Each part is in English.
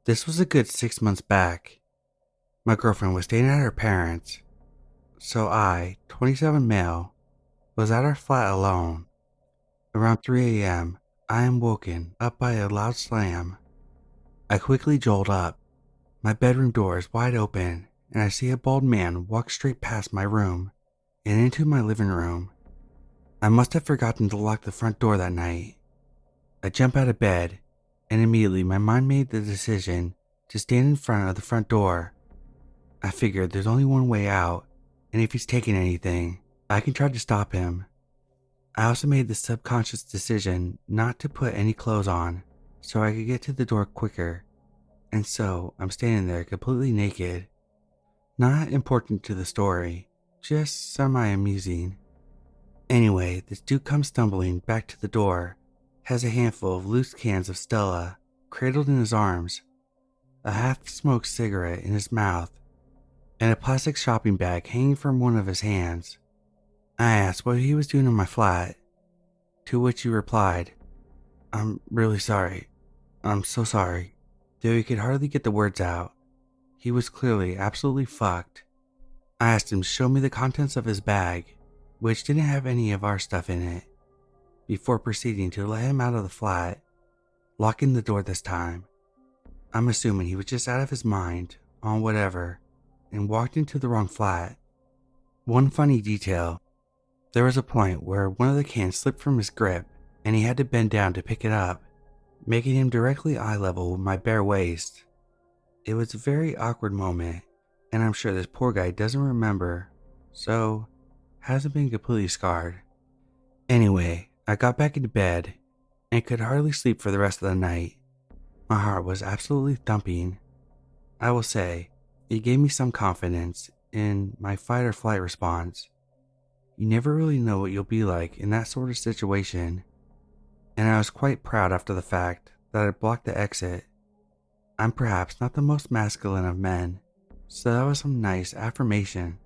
This was a good 6 months back. My girlfriend was staying at her parents', so I, 27 male, was at our flat alone. Around 3 a.m., I am woken up by a loud slam. I quickly jolt up. My bedroom door is wide open, and I see a bald man walk straight past my room and into my living room. I must have forgotten to lock the front door that night. I jump out of bed, and immediately my mind made the decision to stand in front of the front door. I figured there's only one way out, and if he's taking anything, I can try to stop him. I also made the subconscious decision not to put any clothes on so I could get to the door quicker, and so I'm standing there completely naked. Not important to the story, just semi-amusing. Anyway, this dude comes stumbling back to the door, has a handful of loose cans of Stella cradled in his arms, a half-smoked cigarette in his mouth, and a plastic shopping bag hanging from one of his hands. I asked what he was doing in my flat, to which he replied, "I'm really sorry. I'm so sorry." Though he could hardly get the words out, he was clearly absolutely fucked. I asked him to show me the contents of his bag, which didn't have any of our stuff in it, before proceeding to let him out of the flat, locking the door this time. I'm assuming he was just out of his mind on whatever and walked into the wrong flat. One funny detail, there was a point where one of the cans slipped from his grip and he had to bend down to pick it up, making him directly eye level with my bare waist. It was a very awkward moment, and I'm sure this poor guy doesn't remember, so hasn't been completely scarred. Anyway, I got back into bed and could hardly sleep for the rest of the night. My heart was absolutely thumping. I will say, it gave me some confidence in my fight or flight response. You never really know what you'll be like in that sort of situation, and I was quite proud after the fact that I blocked the exit. I'm perhaps not the most masculine of men, so that was some nice affirmation.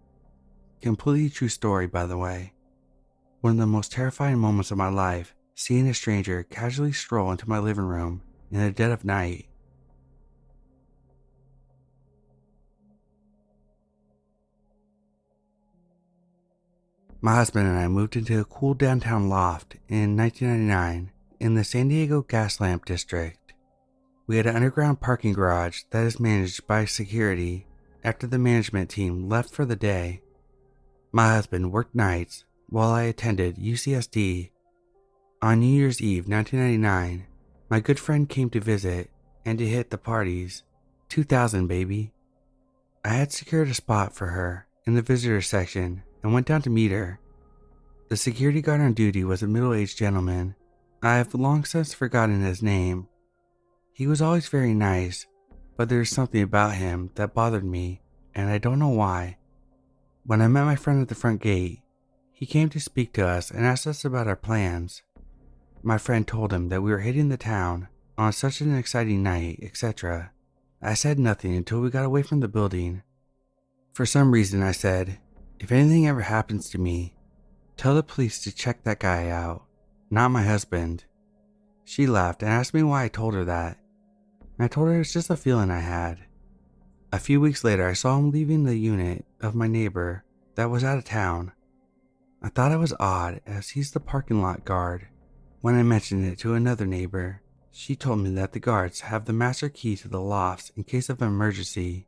Completely true story, by the way. One of the most terrifying moments of my life, seeing a stranger casually stroll into my living room in the dead of night. My husband and I moved into a cool downtown loft in 1999 in the San Diego Gaslamp District. We had an underground parking garage that is managed by security after the management team left for the day. My husband worked nights while I attended UCSD. On New Year's Eve 1999, my good friend came to visit and to hit the parties. 2000, baby. I had secured a spot for her in the visitor section and went down to meet her. The security guard on duty was a middle-aged gentleman. I have long since forgotten his name. He was always very nice, but there was something about him that bothered me, and I don't know why. When I met my friend at the front gate, he came to speak to us and asked us about our plans. My friend told him that we were hitting the town on such an exciting night, etc. I said nothing until we got away from the building. For some reason I said, "If anything ever happens to me, tell the police to check that guy out, not my husband." She laughed and asked me why I told her that. I told her it's just a feeling I had. A few weeks later, I saw him leaving the unit of my neighbor that was out of town. I thought it was odd as he's the parking lot guard. When I mentioned it to another neighbor, she told me that the guards have the master key to the lofts in case of an emergency.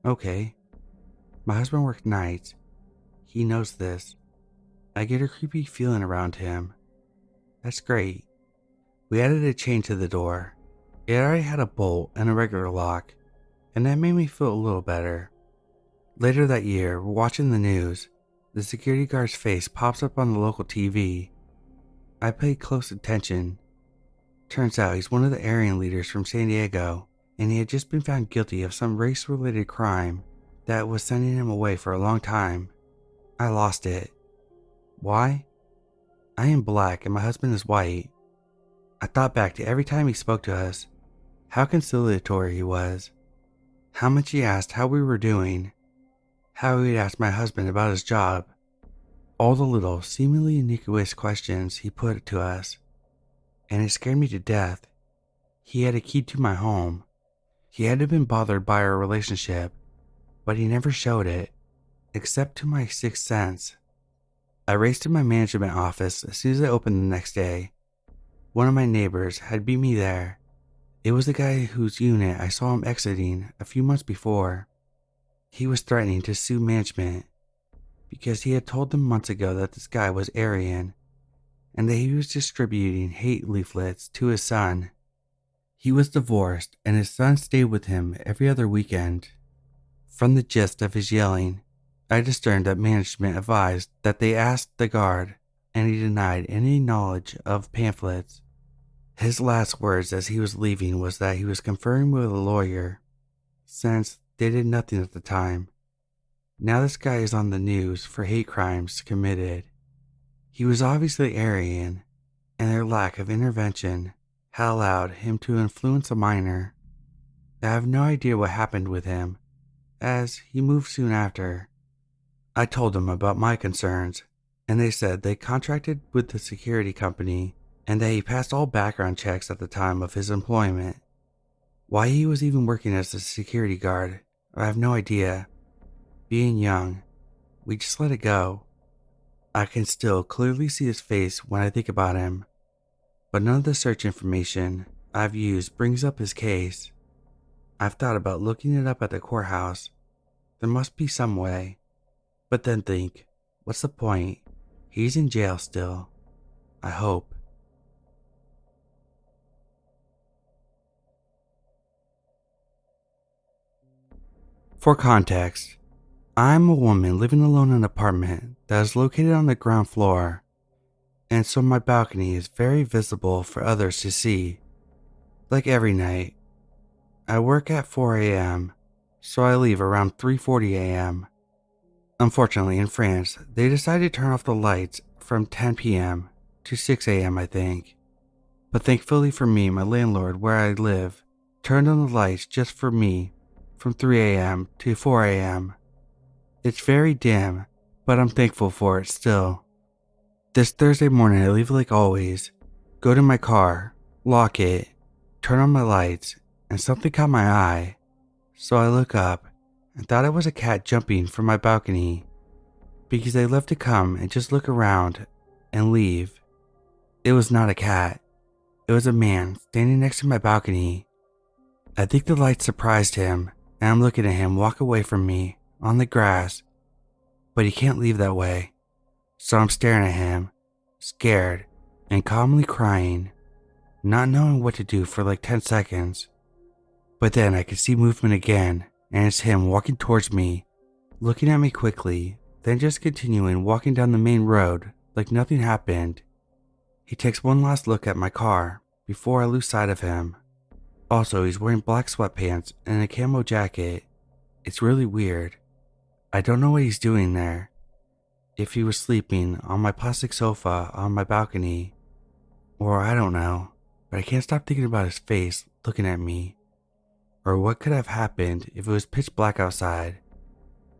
Okay. My husband worked nights. He knows this. I get a creepy feeling around him. That's great. We added a chain to the door. It already had a bolt and a regular lock, and that made me feel a little better. Later that year, we're watching the news. The security guard's face pops up on the local TV. I paid close attention. Turns out he's one of the Aryan leaders from San Diego, and he had just been found guilty of some race-related crime that was sending him away for a long time. I lost it. Why? I am black and my husband is white. I thought back to every time he spoke to us, how conciliatory he was, how much he asked how we were doing, how he'd asked my husband about his job, all the little seemingly innocuous questions he put to us, and it scared me to death. He had a key to my home. He had been bothered by our relationship, but he never showed it, except to my sixth sense. I raced to my management office as soon as I opened the next day. One of my neighbors had beat me there. It was the guy whose unit I saw him exiting a few months before. He was threatening to sue management because he had told them months ago that this guy was Aryan and that he was distributing hate leaflets to his son. He was divorced and his son stayed with him every other weekend. From the gist of his yelling, I discerned that management advised that they asked the guard, and he denied any knowledge of pamphlets. His last words as he was leaving was that he was conferring with a lawyer, since they did nothing at the time. Now this guy is on the news for hate crimes committed. He was obviously Aryan, and their lack of intervention had allowed him to influence a minor. I have no idea what happened with him, as he moved soon after. I told them about my concerns, and they said they contracted with the security company and that he passed all background checks at the time of his employment. Why he was even working as a security guard, I have no idea. Being young, we just let it go. I can still clearly see his face when I think about him, but none of the search information I've used brings up his case. I've thought about looking it up at the courthouse. There must be some way. But then think, what's the point? He's in jail still. I hope. For context, I'm a woman living alone in an apartment that is located on the ground floor, and so my balcony is very visible for others to see. Like every night, I work at 4 a.m., so I leave around 3:40 a.m. Unfortunately, in France, they decided to turn off the lights from 10 p.m. to 6 a.m., I think. But thankfully for me, my landlord where I live turned on the lights just for me from 3 a.m. to 4 a.m. It's very dim, but I'm thankful for it still. This Thursday morning, I leave like always, go to my car, lock it, turn on my lights, and something caught my eye. So I look up and thought it was a cat jumping from my balcony because they love to come and just look around and leave. It was not a cat. It was a man standing next to my balcony. I think the light surprised him, and I'm looking at him walk away from me on the grass, but he can't leave that way. So I'm staring at him, scared and calmly crying, not knowing what to do for like 10 seconds. But then I could see movement again, and it's him walking towards me, looking at me quickly, then just continuing walking down the main road like nothing happened. He takes one last look at my car before I lose sight of him. Also, he's wearing black sweatpants and a camo jacket. It's really weird. I don't know what he's doing there. If he was sleeping on my plastic sofa on my balcony, or I don't know, but I can't stop thinking about his face looking at me. Or what could have happened if it was pitch black outside.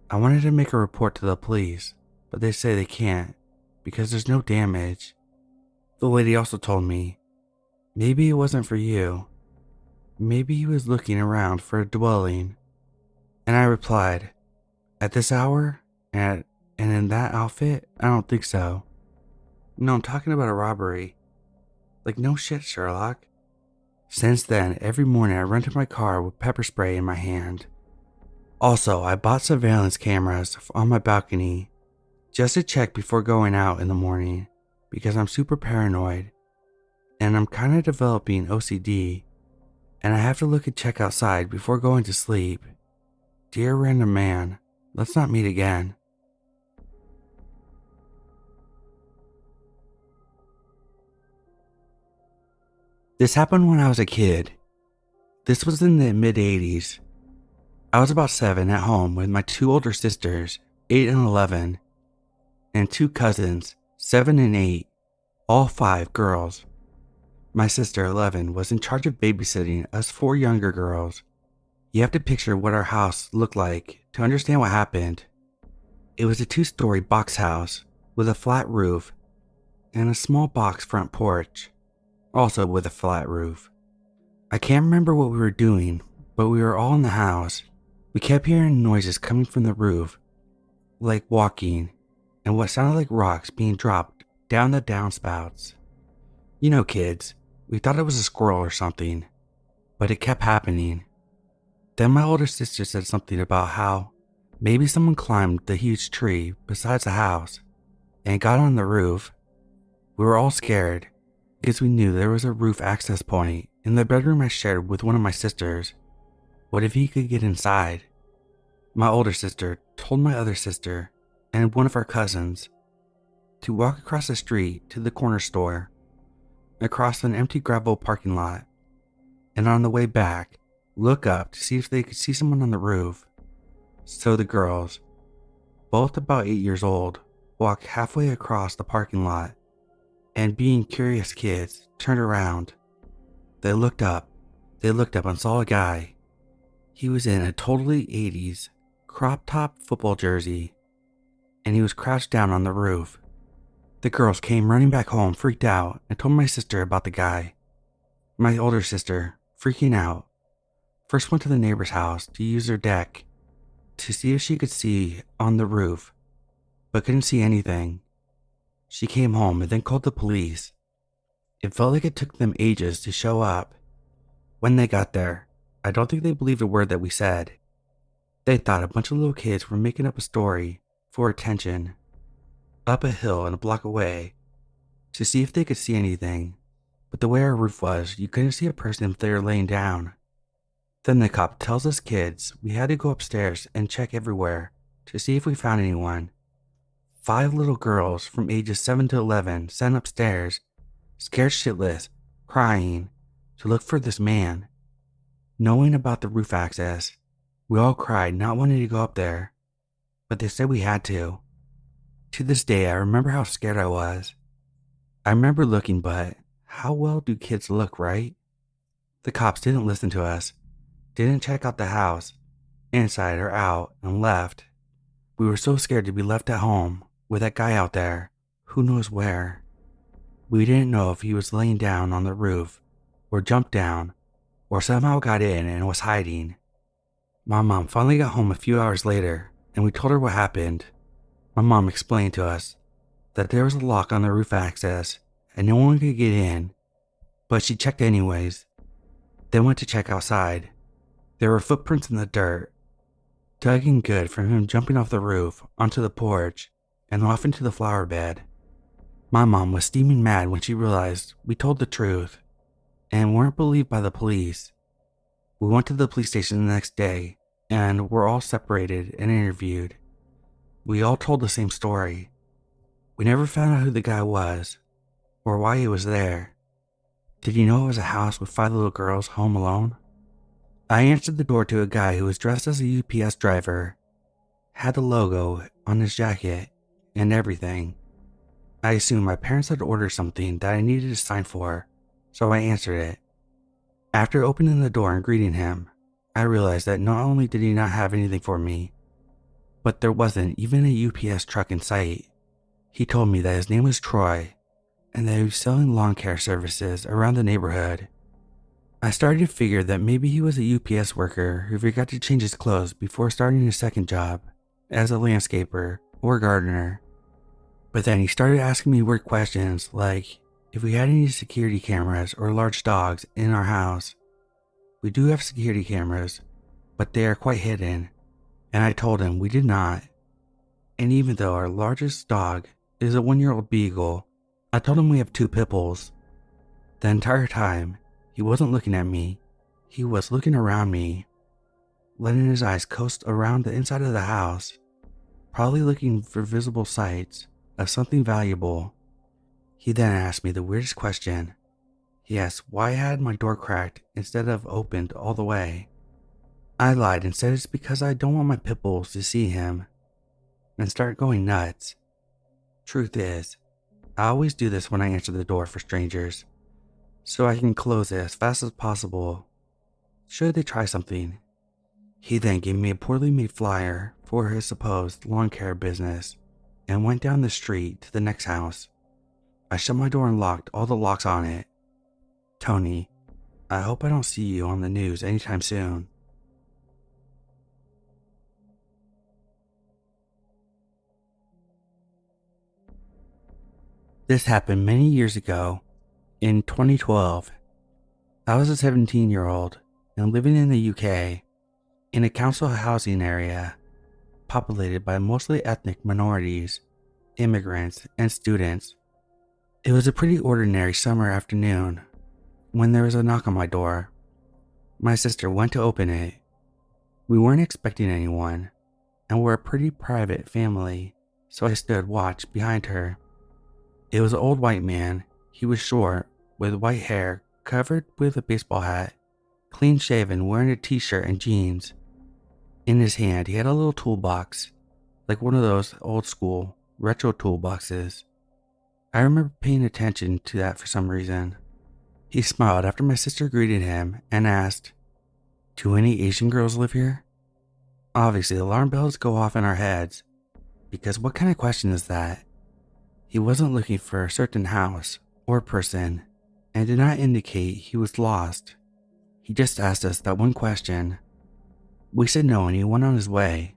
I wanted to make a report to the police, but they say they can't because there's no damage. The lady also told me, maybe it wasn't for you. Maybe he was looking around for a dwelling. And I replied, at this hour and in that outfit, I don't think so. No, I'm talking about a robbery. Like no shit, Sherlock. Since then, every morning I run to my car with pepper spray in my hand. Also, I bought surveillance cameras on my balcony just to check before going out in the morning because I'm super paranoid and I'm kind of developing OCD and I have to look and check outside before going to sleep. Dear random man, let's not meet again. This happened when I was a kid. This was in the mid-80s. I was about 7 at home with my 2 older sisters, 8 and 11, and 2 cousins, 7 and 8, all 5 girls. My sister, 11, was in charge of babysitting us 4 younger girls. You have to picture what our house looked like to understand what happened. It was a 2-story box house with a flat roof and a small box front porch, also with a flat roof. I can't remember what we were doing, but we were all in the house. We kept hearing noises coming from the roof, like walking, and what sounded like rocks being dropped down the downspouts. You know, kids, we thought it was a squirrel or something, but it kept happening. Then my older sister said something about how maybe someone climbed the huge tree beside the house and got on the roof. We were all scared because we knew there was a roof access point in the bedroom I shared with one of my sisters. What if he could get inside? My older sister told my other sister and one of our cousins to walk across the street to the corner store, across an empty gravel parking lot, and on the way back, look up to see if they could see someone on the roof. So the girls, both about 8 years old, walked halfway across the parking lot, and being curious kids, turned around. They looked up and saw a guy. He was in a totally 80s crop top football jersey, and he was crouched down on the roof. The girls came running back home, freaked out, and told my sister about the guy. My older sister, freaking out, first went to the neighbor's house to use her deck to see if she could see on the roof, but couldn't see anything. She came home and then called the police. It felt like it took them ages to show up. When they got there, I don't think they believed a word that we said. They thought a bunch of little kids were making up a story for attention, up a hill and a block away, to see if they could see anything, but the way our roof was, you couldn't see a person if they were laying down. Then the cop tells us kids we had to go upstairs and check everywhere to see if we found anyone. 5 little girls from ages 7 to 11 sent upstairs, scared shitless, crying, to look for this man. Knowing about the roof access, we all cried, not wanting to go up there, but they said we had to. To this day, I remember how scared I was. I remember looking, but how well do kids look, right? The cops didn't listen to us, didn't check out the house, inside or out, and left. We were so scared to be left at home with that guy out there, who knows where. We didn't know if he was laying down on the roof, or jumped down, or somehow got in and was hiding. My mom finally got home a few hours later, and we told her what happened. My mom explained to us that there was a lock on the roof access and no one could get in, but she checked anyways, then went to check outside. There were footprints in the dirt, dug in good from him jumping off the roof onto the porch and off into the flower bed. My mom was steaming mad when she realized we told the truth and weren't believed by the police. We went to the police station the next day and were all separated and interviewed. We all told the same story. We never found out who the guy was or why he was there. Did you know it was a house with 5 little girls home alone? I answered the door to a guy who was dressed as a UPS driver, had the logo on his jacket and everything. I assumed my parents had ordered something that I needed to sign for, so I answered it. After opening the door and greeting him, I realized that not only did he not have anything for me, but there wasn't even a UPS truck in sight. He told me that his name was Troy and that he was selling lawn care services around the neighborhood. I started to figure that maybe he was a UPS worker who forgot to change his clothes before starting his second job as a landscaper or gardener. But then he started asking me weird questions like if we had any security cameras or large dogs in our house. We do have security cameras, but they are quite hidden, and I told him we did not. And even though our largest dog is a 1-year-old beagle, I told him we have 2 pit bulls. The entire time, he wasn't looking at me, he was looking around me, letting his eyes coast around the inside of the house, probably looking for visible sights of something valuable. He then asked me the weirdest question. He asked why I had my door cracked instead of opened all the way. I lied and said it's because I don't want my pit bulls to see him and start going nuts. Truth is, I always do this when I answer the door for strangers, so I can close it as fast as possible, should they try something. He then gave me a poorly made flyer for his supposed lawn care business and went down the street to the next house. I shut my door and locked all the locks on it. Tony, I hope I don't see you on the news anytime soon. This happened many years ago. In 2012, I was a 17-year-old and living in the UK in a council housing area populated by mostly ethnic minorities, immigrants, and students. It was a pretty ordinary summer afternoon when there was a knock on my door. My sister went to open it. We weren't expecting anyone, and we're a pretty private family, so I stood watch behind her. It was an old white man. He was short, with white hair, covered with a baseball hat, clean shaven, wearing a t-shirt and jeans. In his hand, he had a little toolbox, like one of those old school, retro toolboxes. I remember paying attention to that for some reason. He smiled after my sister greeted him and asked, "Do any Asian girls live here?" Obviously, alarm bells go off in our heads, because what kind of question is that? He wasn't looking for a certain house or person, and did not indicate he was lost. He just asked us that one question. We said no, and he went on his way.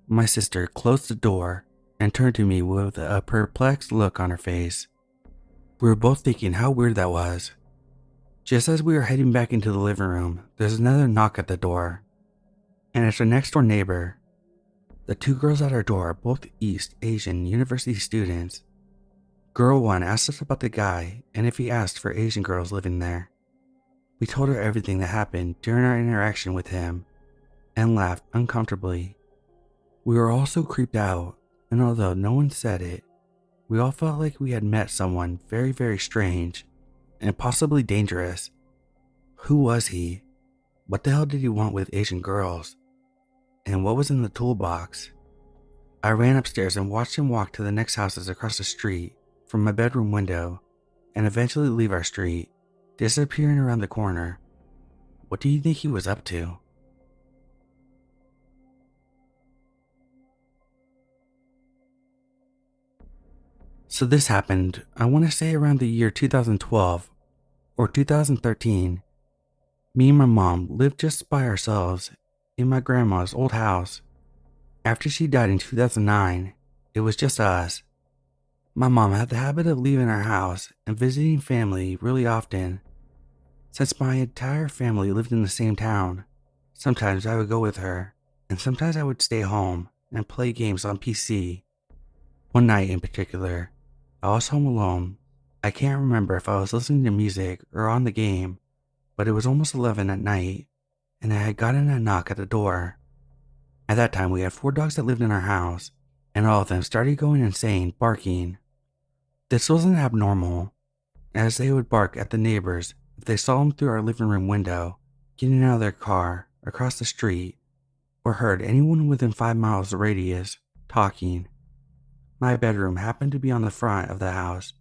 My sister closed the door and turned to me with a perplexed look on her face. We were both thinking how weird that was. Just as we were heading back into the living room, there's another knock at the door, and it's our next door neighbor. The two girls at our door are both East Asian University students. Girl 1 asked us about the guy and if he asked for Asian girls living there. We told her everything that happened during our interaction with him and laughed uncomfortably. We were all so creeped out, and although no one said it, we all felt like we had met someone very, very strange and possibly dangerous. Who was he? What the hell did he want with Asian girls? And what was in the toolbox? I ran upstairs and watched him walk to the next houses across the street from my bedroom window and eventually leave our street, disappearing around the corner. What do you think he was up to? So this happened, I want to say around the year 2012 or 2013. Me and my mom lived just by ourselves in my grandma's old house. After she died in 2009, it was just us. My mom had the habit of leaving our house and visiting family really often. Since my entire family lived in the same town, sometimes I would go with her, and sometimes I would stay home and play games on PC. One night in particular, I was home alone. I can't remember if I was listening to music or on the game, but it was almost 11 at night, and I had gotten a knock at the door. At that time, we had 4 dogs that lived in our house, and all of them started going insane, barking. This wasn't abnormal, as they would bark at the neighbors if they saw them through our living room window, getting out of their car, across the street, or heard anyone within 5 miles radius talking. My bedroom happened to be on the front of the house,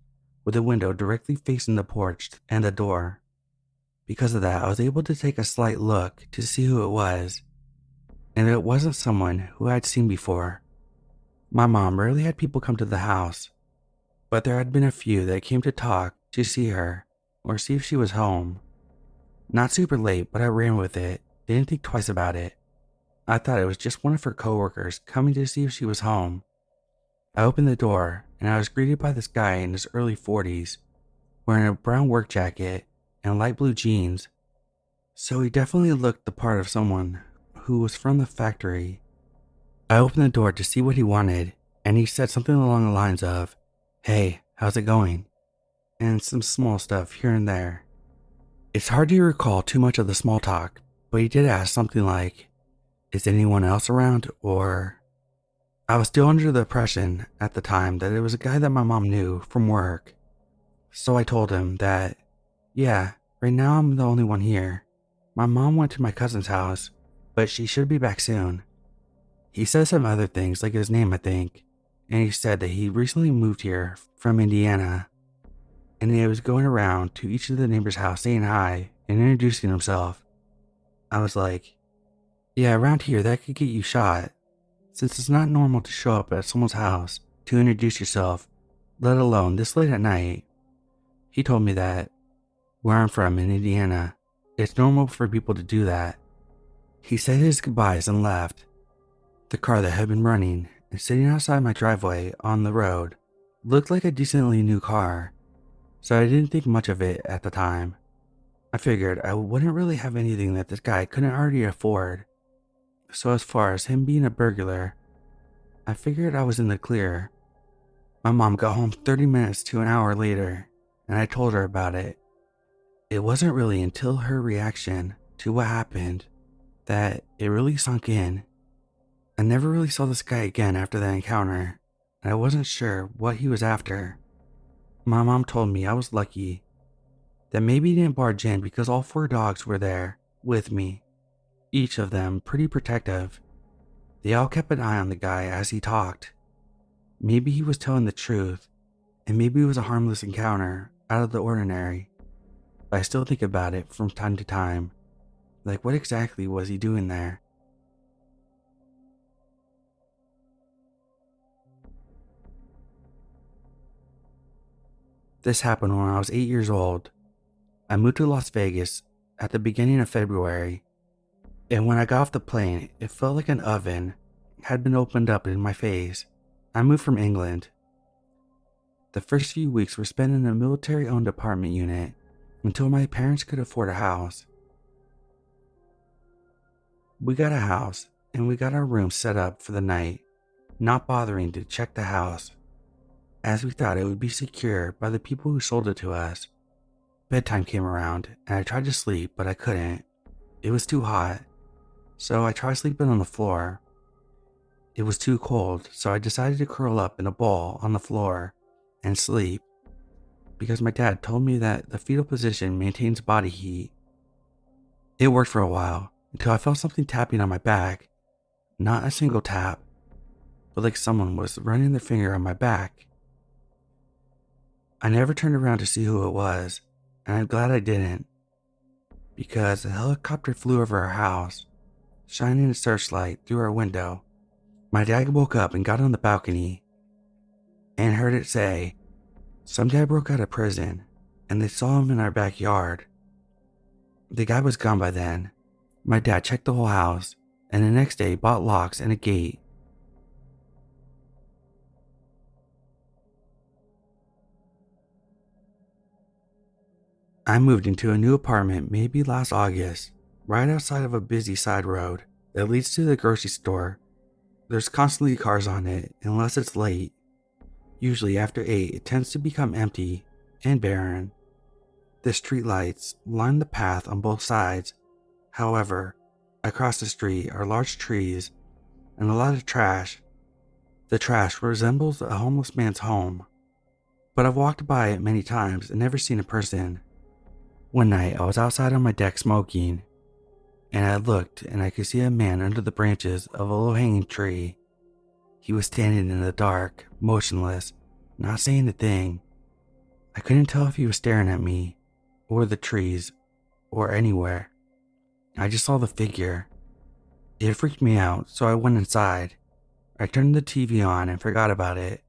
with a window directly facing the porch and the door. Because of that, I was able to take a slight look to see who it was, and it wasn't someone who I'd seen before. My mom rarely had people come to the house, but there had been a few that came to talk to see her or see if she was home. Not super late, but I ran with it, didn't think twice about it. I thought it was just one of her coworkers coming to see if she was home. I opened the door, and I was greeted by this guy in his early 40s, wearing a brown work jacket and light blue jeans. So he definitely looked the part of someone who was from the factory. I opened the door to see what he wanted, and he said something along the lines of, "Hey, how's it going?" and some small stuff here and there. It's hard to recall too much of the small talk, but he did ask something like, "Is anyone else around?" or... I was still under the impression at the time that it was a guy that my mom knew from work. So I told him that, yeah, right now I'm the only one here. My mom went to my cousin's house, but she should be back soon. He said some other things, like his name, I think, and he said that he recently moved here from Indiana, and he was going around to each of the neighbors' house saying hi and introducing himself. I was like, yeah, around here that could get you shot, since it's not normal to show up at someone's house to introduce yourself, let alone this late at night. He told me that where I'm from in Indiana, it's normal for people to do that. He said his goodbyes and left. The car that had been running and sitting outside my driveway on the road Looked like a decently new car, so I didn't think much of it at the time. I figured I wouldn't really have anything that this guy couldn't already afford. So as far as him being a burglar, I figured I was in the clear. My mom got home 30 minutes to an hour later, and I told her about it. It wasn't really until her reaction to what happened that it really sunk in. I never really saw this guy again after that encounter, and I wasn't sure what he was after. My mom told me I was lucky that maybe he didn't barge in because all 4 dogs were there with me, each of them pretty protective. They all kept an eye on the guy as he talked. Maybe he was telling the truth, and maybe it was a harmless encounter out of the ordinary. But I still think about it from time to time. Like, what exactly was he doing there? This happened when I was 8 years old. I moved to Las Vegas at the beginning of February, and when I got off the plane, it felt like an oven had been opened up in my face. I moved from England. The first few weeks were spent in a military-owned apartment unit until my parents could afford a house. We got a house, and we got our room set up for the night, not bothering to check the house, as we thought it would be secure by the people who sold it to us. Bedtime came around, and I tried to sleep, but I couldn't. It was too hot, so I tried sleeping on the floor. It was too cold, so I decided to curl up in a ball on the floor and sleep, because my dad told me that the fetal position maintains body heat. It worked for a while, until I felt something tapping on my back. Not a single tap, but like someone was running their finger on my back. I never turned around to see who it was, and I'm glad I didn't, because a helicopter flew over our house, shining a searchlight through our window. My dad woke up and got on the balcony, and heard it say, some guy broke out of prison, and they saw him in our backyard. The guy was gone by then. My dad checked the whole house, and the next day bought locks and a gate. I moved into a new apartment maybe last August, right outside of a busy side road that leads to the grocery store. There's constantly cars on it unless it's late. Usually after 8, it tends to become empty and barren. The streetlights line the path on both sides. However, across the street are large trees and a lot of trash. The trash resembles a homeless man's home, but I've walked by it many times and never seen a person. One night I was outside on my deck smoking, and I looked and I could see a man under the branches of a low-hanging tree. He was standing in the dark, motionless, not saying a thing. I couldn't tell if he was staring at me, or the trees, or anywhere. I just saw the figure. It freaked me out, so I went inside. I turned the TV on and forgot about it.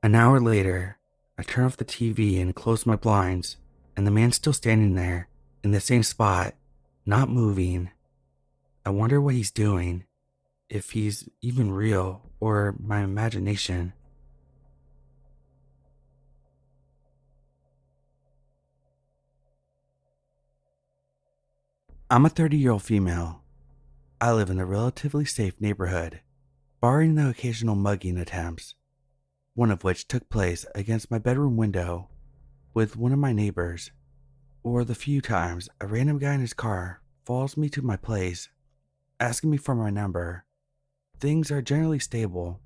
An hour later, I turned off the TV and closed my blinds, and the man's still standing there, in the same spot, not moving. I wonder what he's doing, if he's even real or my imagination. I'm a 30-year-old female. I live in a relatively safe neighborhood, barring the occasional mugging attempts, one of which took place against my bedroom window with one of my neighbors, or the few times a random guy in his car follows me to my place, asking me for my number. Things are generally stable.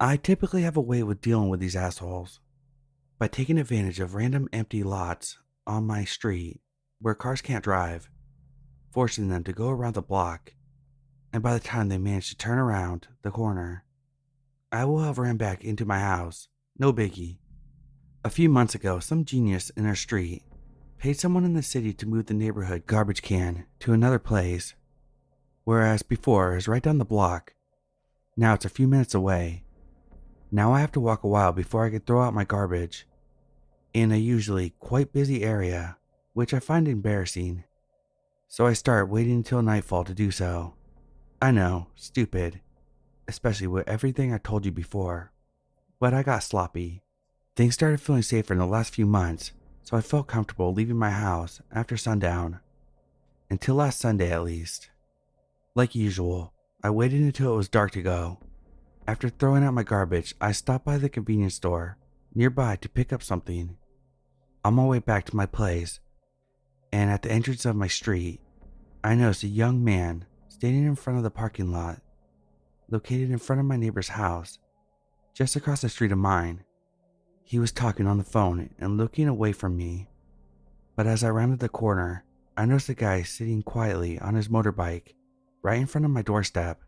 I typically have a way with dealing with these assholes by taking advantage of random empty lots on my street where cars can't drive, forcing them to go around the block, and by the time they manage to turn around the corner, I will have ran back into my house. No biggie. A few months ago, some genius in our street paid someone in the city to move the neighborhood garbage can to another place, whereas before it was right down the block. Now it's a few minutes away. Now I have to walk a while before I can throw out my garbage in a usually quite busy area, which I find embarrassing. So I start waiting until nightfall to do so. I know, stupid, especially with everything I told you before. but I got sloppy. Things started feeling safer in the last few months, so I felt comfortable leaving my house after sundown. Until last Sunday at least. Like usual, I waited until it was dark to go. After throwing out my garbage, I stopped by the convenience store nearby to pick up something. On my way back to my place, and at the entrance of my street, I noticed a young man standing in front of the parking lot, located in front of my neighbor's house, just across the street of mine. He was talking on the phone and looking away from me, but as I rounded the corner, I noticed a guy sitting quietly on his motorbike right in front of my doorstep.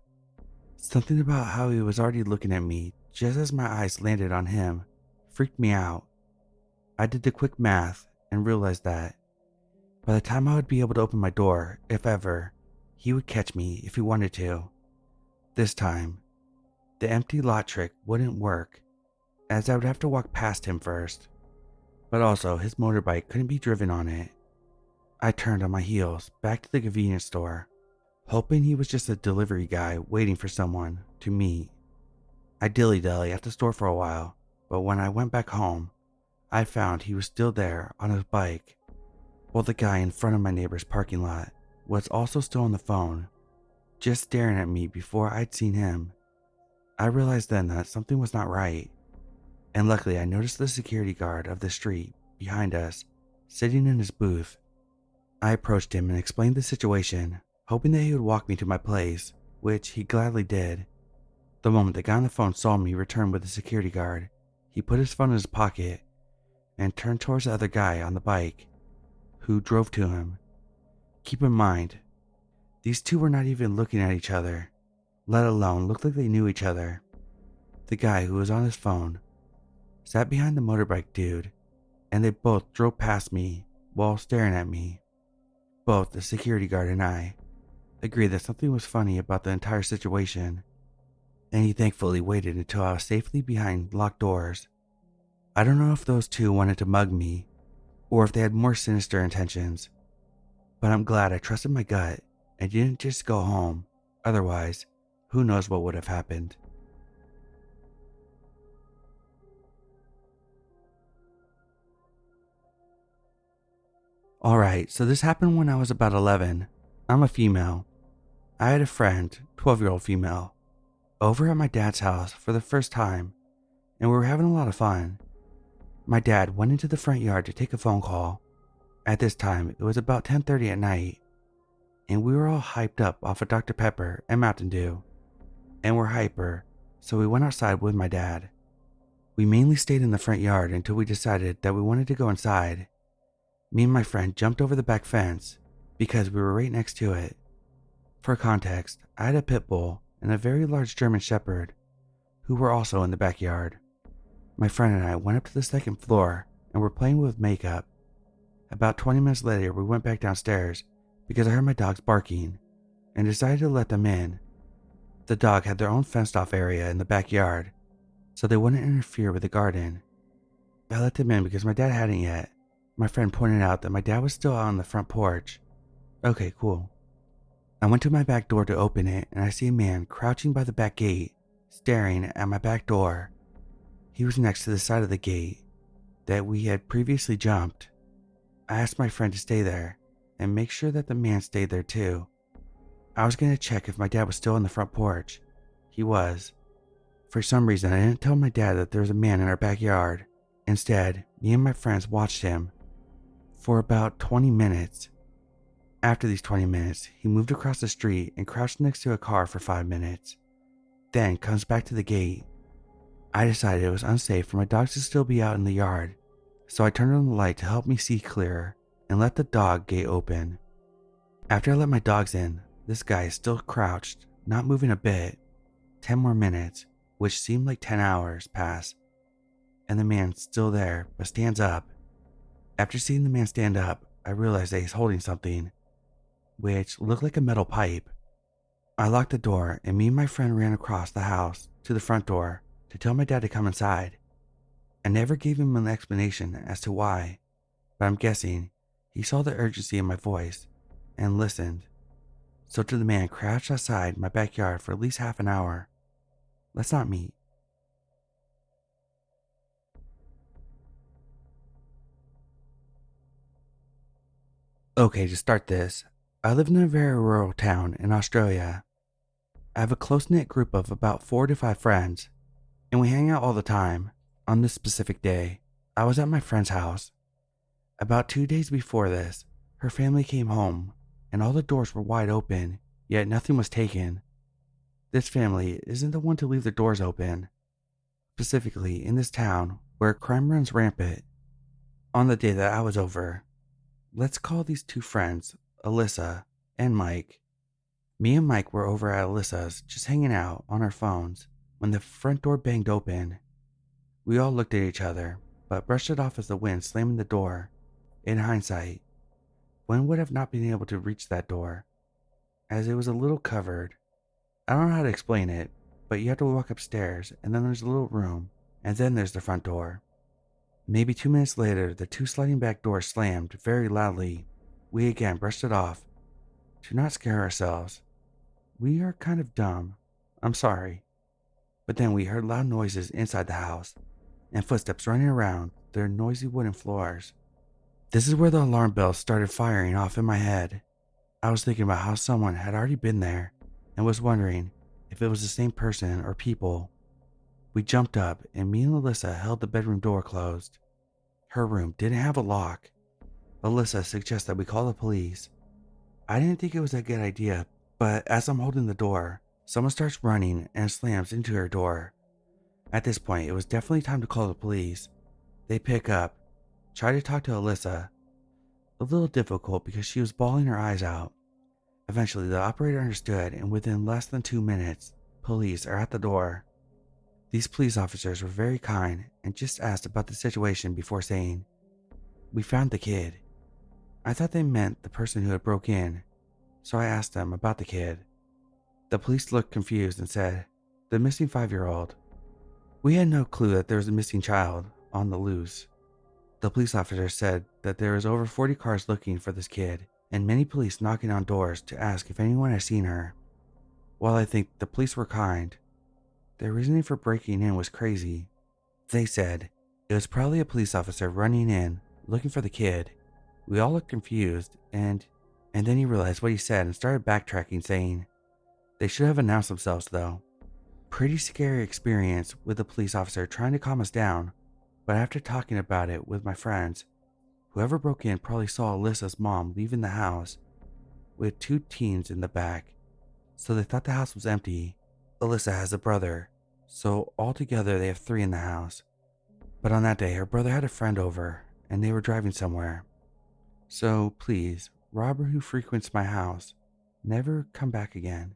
Something about how he was already looking at me just as my eyes landed on him freaked me out. I did the quick math and realized that by the time I would be able to open my door, if ever, he would catch me if he wanted to. This time, the empty lot trick wouldn't work, as I would have to walk past him first, but also his motorbike couldn't be driven on it. I turned on my heels back to the convenience store, hoping he was just a delivery guy waiting for someone to meet. I dilly-dally at the store for a while, but when I went back home, I found he was still there on his bike, while the guy in front of my neighbor's parking lot was also still on the phone, just staring at me before I'd seen him. I realized then that something was not right, and luckily I noticed the security guard of the street behind us sitting in his booth. I approached him and explained the situation, hoping that he would walk me to my place, which he gladly did. The moment the guy on the phone saw me return with the security guard, he put his phone in his pocket and turned towards the other guy on the bike, who drove to him. Keep in mind, these two were not even looking at each other, let alone looked like they knew each other. The guy who was on his phone sat behind the motorbike dude, and they both drove past me while staring at me. Both the security guard and I agreed that something was funny about the entire situation, and he thankfully waited until I was safely behind locked doors. I don't know if those two wanted to mug me, or if they had more sinister intentions, but I'm glad I trusted my gut and didn't just go home. Otherwise, who knows what would have happened. Alright, so this happened when I was about 11. I'm a female. I had a friend, 12-year-old female, over at my dad's house for the first time, and we were having a lot of fun. My dad went into the front yard to take a phone call. At this time, it was about 10:30 at night, and we were all hyped up off of Dr. Pepper and Mountain Dew, and we're hyper, so we went outside with my dad. We mainly stayed in the front yard until we decided that we wanted to go inside. Me and my friend jumped over the back fence because we were right next to it. For context, I had a pit bull and a very large German shepherd who were also in the backyard. My friend and I went up to the second floor and were playing with makeup. About 20 minutes later, we went back downstairs because I heard my dogs barking and decided to let them in. The dog had their own fenced off area in the backyard, so they wouldn't interfere with the garden. I let them in because my dad hadn't yet. My friend pointed out that my dad was still out on the front porch. Okay, cool. I went to my back door to open it, and I see a man crouching by the back gate, staring at my back door. He was next to the side of the gate that we had previously jumped. I asked my friend to stay there and make sure that the man stayed there too. I was going to check if my dad was still on the front porch. He was. For some reason, I didn't tell my dad that there was a man in our backyard. Instead, me and my friends watched him for about 20 minutes. After these 20 minutes, he moved across the street and crouched next to a car for 5 minutes, then comes back to the gate. I decided it was unsafe for my dogs to still be out in the yard, so I turned on the light to help me see clearer and let the dog gate open. After I let my dogs in, this guy is still crouched, not moving a bit. 10 more minutes, which seemed like 10 hours, pass, and the man's still there, but stands up. After seeing the man stand up, I realized that he's holding something, which looked like a metal pipe. I locked the door, and me and my friend ran across the house to the front door to tell my dad to come inside. I never gave him an explanation as to why, but I'm guessing he saw the urgency in my voice and listened. So to the man crouched outside my backyard for at least half an hour. Let's not meet. Okay, to start this, I live in a very rural town in Australia. I have a close-knit group of about 4 to 5 friends, and we hang out all the time. On this specific day, I was at my friend's house. About 2 days before this, her family came home, and all the doors were wide open, yet nothing was taken. This family isn't the one to leave their doors open, specifically in this town where crime runs rampant. On the day that I was over, let's call these 2 friends Alyssa and Mike. Me and Mike were over at Alyssa's just hanging out on our phones when the front door banged open. We all looked at each other, but brushed it off as the wind slamming the door. In hindsight, one would have not been able to reach that door, as it was a little covered. I don't know how to explain it, but you have to walk upstairs, and then there's a little room, and then there's the front door. Maybe 2 minutes later, the 2 sliding back doors slammed very loudly. We again brushed it off to not scare ourselves. We are kind of dumb. I'm sorry. But then we heard loud noises inside the house, and footsteps running around their noisy wooden floors. This is where the alarm bells started firing off in my head. I was thinking about how someone had already been there, and was wondering if it was the same person or people. We jumped up, and me and Alyssa held the bedroom door closed. Her room didn't have a lock. Alyssa suggested we call the police. I didn't think it was a good idea, but as I'm holding the door, someone starts running and slams into her door. At this point, it was definitely time to call the police. They pick up, try to talk to Alyssa. A little difficult because she was bawling her eyes out. Eventually, the operator understood, and within less than 2 minutes, police are at the door. These police officers were very kind and just asked about the situation before saying, "We found the kid." I thought they meant the person who had broke in, so I asked them about the kid. The police looked confused and said, "The missing 5-year-old." We had no clue that there was a missing child on the loose. The police officer said that there was over 40 cars looking for this kid, and many police knocking on doors to ask if anyone had seen her. While I think the police were kind, their reasoning for breaking in was crazy. They said it was probably a police officer running in, looking for the kid. We all looked confused, and then he realized what he said and started backtracking, saying they should have announced themselves though. Pretty scary experience with the police officer trying to calm us down, but after talking about it with my friends, whoever broke in probably saw Alyssa's mom leaving the house with 2 teens in the back, so they thought the house was empty. Alyssa has a brother, so altogether they have 3 in the house. But on that day, her brother had a friend over, and they were driving somewhere. So please, robber who frequents my house, never come back again.